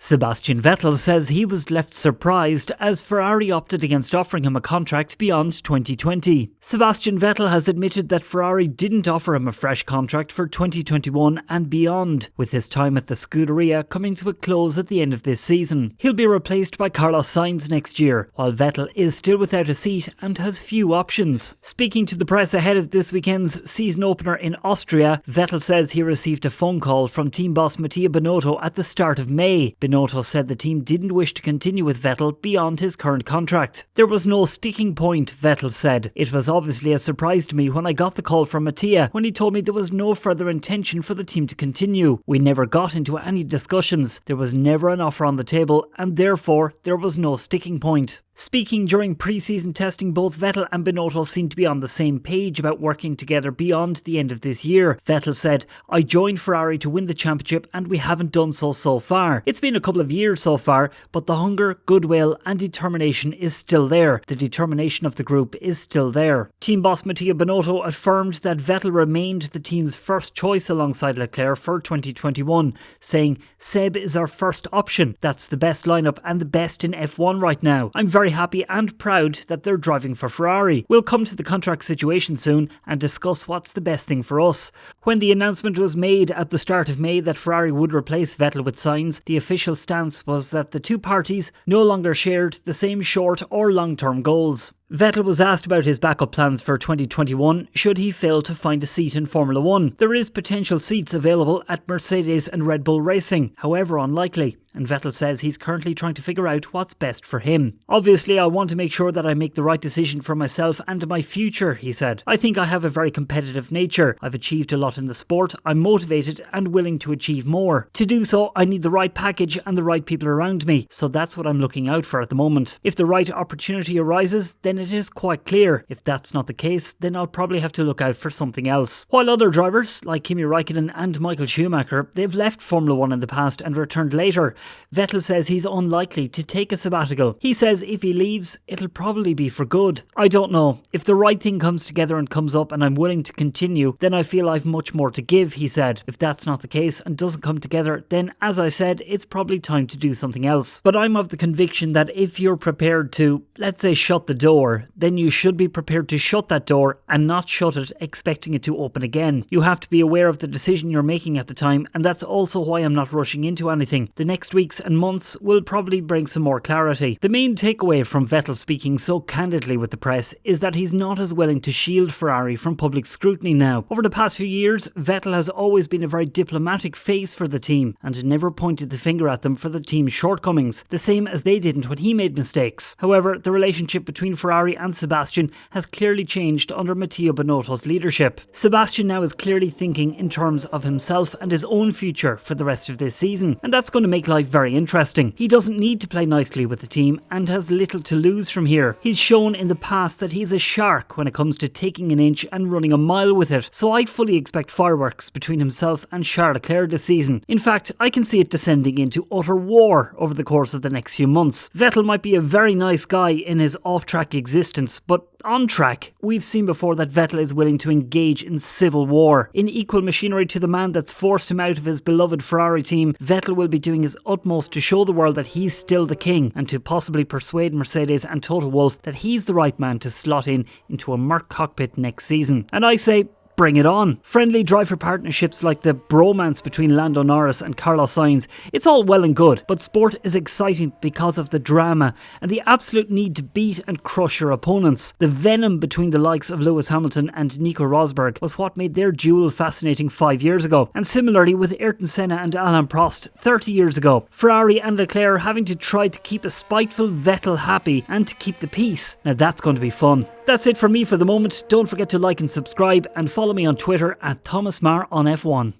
Sebastian Vettel says he was left surprised as Ferrari opted against offering him a contract beyond 2020. Sebastian Vettel has admitted that Ferrari didn't offer him a fresh contract for 2021 and beyond, with his time at the Scuderia coming to a close at the end of this season. He'll be replaced by Carlos Sainz next year, while Vettel is still without a seat and has few options. Speaking to the press ahead of this weekend's season opener in Austria, Vettel says he received a phone call from team boss Mattia Binotto at the start of May. Binotto said the team didn't wish to continue with Vettel beyond his current contract. There was no sticking point, Vettel said. It was obviously a surprise to me when I got the call from Mattia when he told me there was no further intention for the team to continue. We never got into any discussions. There was never an offer on the table and therefore there was no sticking point. Speaking during pre-season testing, both Vettel and Binotto seemed to be on the same page about working together beyond the end of this year. Vettel said, "I joined Ferrari to win the championship and we haven't done so far. It's been a couple of years so far, but the hunger, goodwill and determination is still there. The determination of the group is still there." Team boss Mattia Binotto affirmed that Vettel remained the team's first choice alongside Leclerc for 2021, saying, "Seb is our first option. That's the best lineup and the best in F1 right now. I'm very happy and proud that they're driving for Ferrari. We'll come to the contract situation soon and discuss what's the best thing for us." When the announcement was made at the start of May that Ferrari would replace Vettel with Sainz, the official stance was that the two parties no longer shared the same short or long-term goals. Vettel was asked about his backup plans for 2021 should he fail to find a seat in Formula 1. There is potential seats available at Mercedes and Red Bull Racing, however unlikely, and Vettel says he's currently trying to figure out what's best for him. "Obviously, I want to make sure that I make the right decision for myself and my future," he said. "I think I have a very competitive nature. I've achieved a lot in the sport. I'm motivated and willing to achieve more. To do so, I need the right package and the right people around me, so that's what I'm looking out for at the moment. If the right opportunity arises, then it is quite clear. If that's not the case, then I'll probably have to look out for something else." While other drivers, like Kimi Räikkönen and Michael Schumacher, they've left Formula 1 in the past and returned later, Vettel says he's unlikely to take a sabbatical. He says if he leaves, it'll probably be for good. "I don't know. If the right thing comes together and comes up and I'm willing to continue, then I feel I've much more to give," he said. "If that's not the case and doesn't come together, then as I said, it's probably time to do something else. But I'm of the conviction that if you're prepared to, let's say, shut the door, then you should be prepared to shut that door and not shut it expecting it to open again. You have to be aware of the decision you're making at the time, and that's also why I'm not rushing into anything. The next weeks and months will probably bring some more clarity." The main takeaway from Vettel speaking so candidly with the press is that he's not as willing to shield Ferrari from public scrutiny now. Over the past few years, Vettel has always been a very diplomatic face for the team and never pointed the finger at them for the team's shortcomings, the same as they didn't when he made mistakes. However, the relationship between Ferrari and Sebastian has clearly changed under Mattia Binotto's leadership. Sebastian now is clearly thinking in terms of himself and his own future for the rest of this season, and that's going to make life very interesting. He doesn't need to play nicely with the team and has little to lose from here. He's shown in the past that he's a shark when it comes to taking an inch and running a mile with it, so I fully expect fireworks between himself and Charles Leclerc this season. In fact, I can see it descending into utter war over the course of the next few months. Vettel might be a very nice guy in his off-track existence, but on track, we've seen before that Vettel is willing to engage in civil war. In equal machinery to the man that's forced him out of his beloved Ferrari team, Vettel will be doing his utmost to show the world that he's still the king and to possibly persuade Mercedes and Toto Wolff that he's the right man to slot into a Merc cockpit next season. And I say, bring it on. Friendly driver partnerships like the bromance between Lando Norris and Carlos Sainz, it's all well and good, but sport is exciting because of the drama and the absolute need to beat and crush your opponents. The venom between the likes of Lewis Hamilton and Nico Rosberg was what made their duel fascinating 5 years ago, and similarly with Ayrton Senna and Alain Prost 30 years ago. Ferrari and Leclerc having to try to keep a spiteful Vettel happy and to keep the peace. Now that's going to be fun. That's it for me for the moment. Don't forget to like and subscribe and follow me on Twitter at Thomas Marr on F1.